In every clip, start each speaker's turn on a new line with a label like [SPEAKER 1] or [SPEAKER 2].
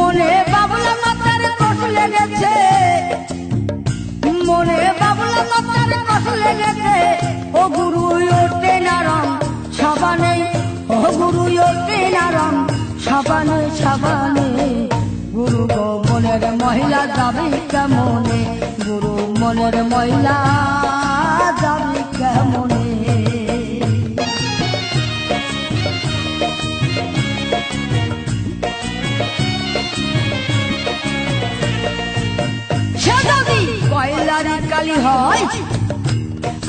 [SPEAKER 1] মনে বাবলা মাতার কষ লেগেছে, মনে বাবলা মাতার কষ লেগেছে। ও গুরু ওঠে না রং সাবানে, ও গুরু ওঠে না রং সাবানে সাবানে। গুরু গো মনের মহিলা যাবে কেমনে, গুরু মনের মহিলা যাবে কেমনে। সে যদি কয়লারি কালি হয়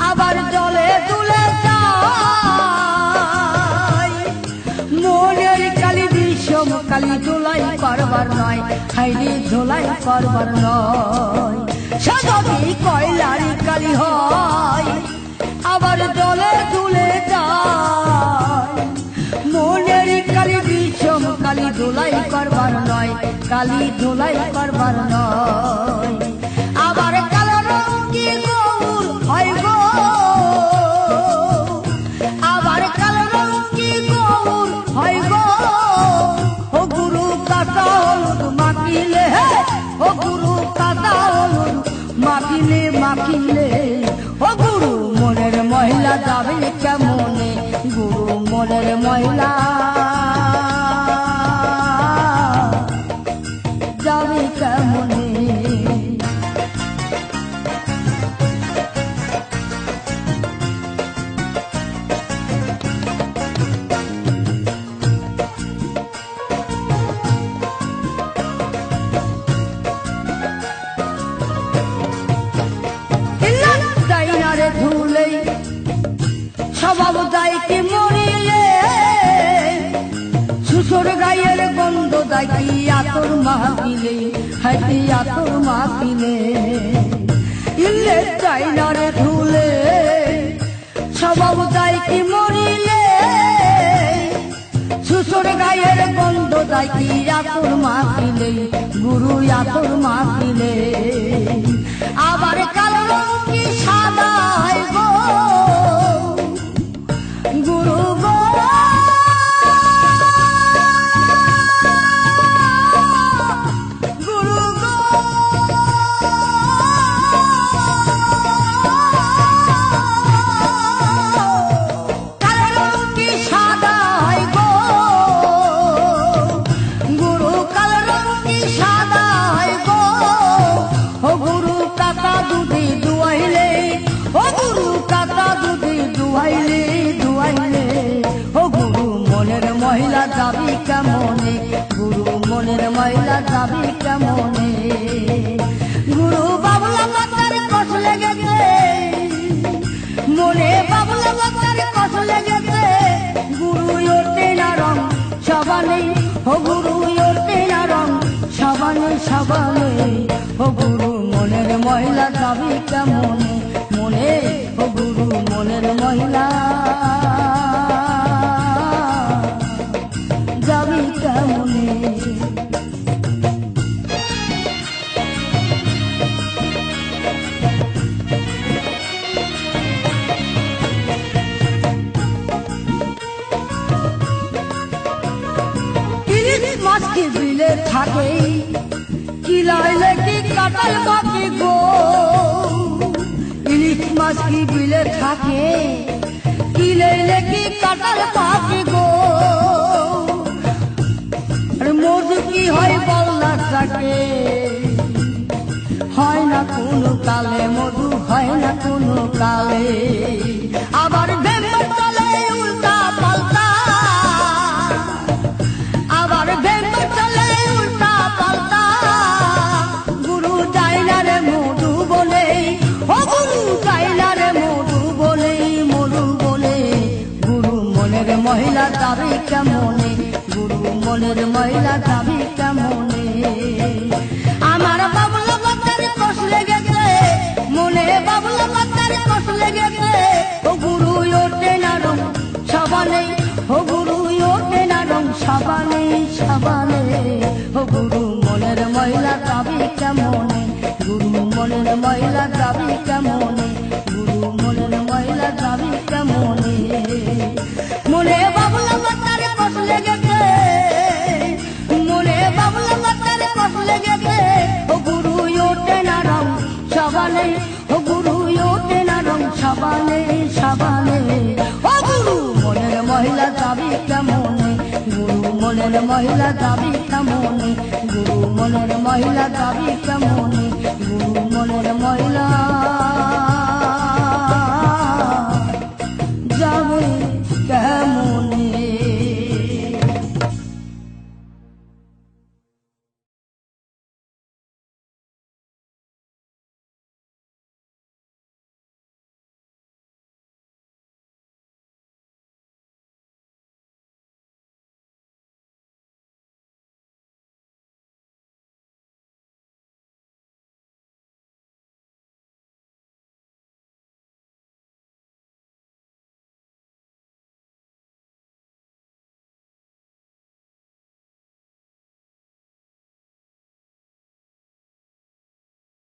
[SPEAKER 1] আবার জলে তুলে যায়, মনের কালি বিষম কালি ধুলাই করবার নয়, হাইরে ধুলাই করবার নয়। সে যদি কয়লারি কালি হয় আবার জলে তুলে যায়, মনের কালি বিষম কালি ধুলাই করবার নয়, কালি ধুলাই করবার নয়। আবার কালো রঙি গৌর হয় গো, আবার কালো রঙি গৌর হয় গো। ও গুরু কাঁচা হলুদ মাখিলে, ও গুরু কাঁচা হলুদ মাখিলে মাখিলে। ও গুরু মনের মহিলা যাবে কেমনে, গুরু মনের মহিলা যাবে কেমনে। ধুলেই স্বভাব যায় কি মরিলে, শ্বশুর গায়ের গন্ধ যায় কি আতর মাখিলে, হাইতি আতর মাখিলে। ইলে চাইনারে ধুলে স্বভাব যায় কি মরিলে, শ্বশুর গায়ের গন্ধ যায় কি আতর মাখিলে, গুরু আতর মাখিলে। আবার কালো রঙি সাদা হয় গো, গুরু গো গুরু গো। কালো রঙি সাদা হয় গো, গুরু কালো রঙি সাদা হয় গো। ও গুরু কাকা দুধি দুয়াইলে, ও গুরু কাকা দুধি দুয়াইলে দুয়াইলে। ও গুরু মনের মহিলা যাবি কেমনে, গুরু মনের মহিলা যাবি কেমনে। গুরু বাবলা মাতার কষ লেগেছে, মনে বাবলা মাতার কষ লেগেছে। গুরু ওঠে না রং সাবানে, ও গুরু ওঠে না রং সাবানে সাবানে। ও গুরু মনের মহিলা যাবে কেমনে মনে, ও গুরু মনের মহিলা যাবে কেমনে। ইলিশ মাছ কি বিলে থাকে, কি লাইলে কি কাটাল বাকি গো। ইলিশ মাছ কি বিলে থাকে, কি লাইলে কি কাটাল বাকি গো। মধু কি হয় বলনা থাকে, হয় না কোনো কালে মধু, হয় না কোনো কালে। আবার ভেম্বর চলে উল্টা পাল্টা, আবার ভেম্বর চলে উল্টা পাল্টা। গুরু যায় না রে মধু বলে, ও গুরু যায় না রে মধু বলে মধু বলে। গুরু মনের মহিলা যাবে কেমনে, গুরু মনের মহিলা যাবে কেমনে। আমার বাবলা মাতার কষ লেগেছে, মনে বাবলা মাতার কষ লেগেছে। ও গুরু ওঠে না রং সাবানে, ও গুরু ওঠে না রং সাবানে সাবানে। ও গুরু মনের মহিলা যাবে কেমনে, গুরু মনের মহিলা যাবে কেমনে, গুরু মনের মহিলা যাবে কেমনে। মনে বাবলা মাতার কষ লেগেছে, মনে মনের মহিলা যাবি কেমনে, গুরু মনের মহিলা যাবি কেমনে, গুরু মনের মহিলা।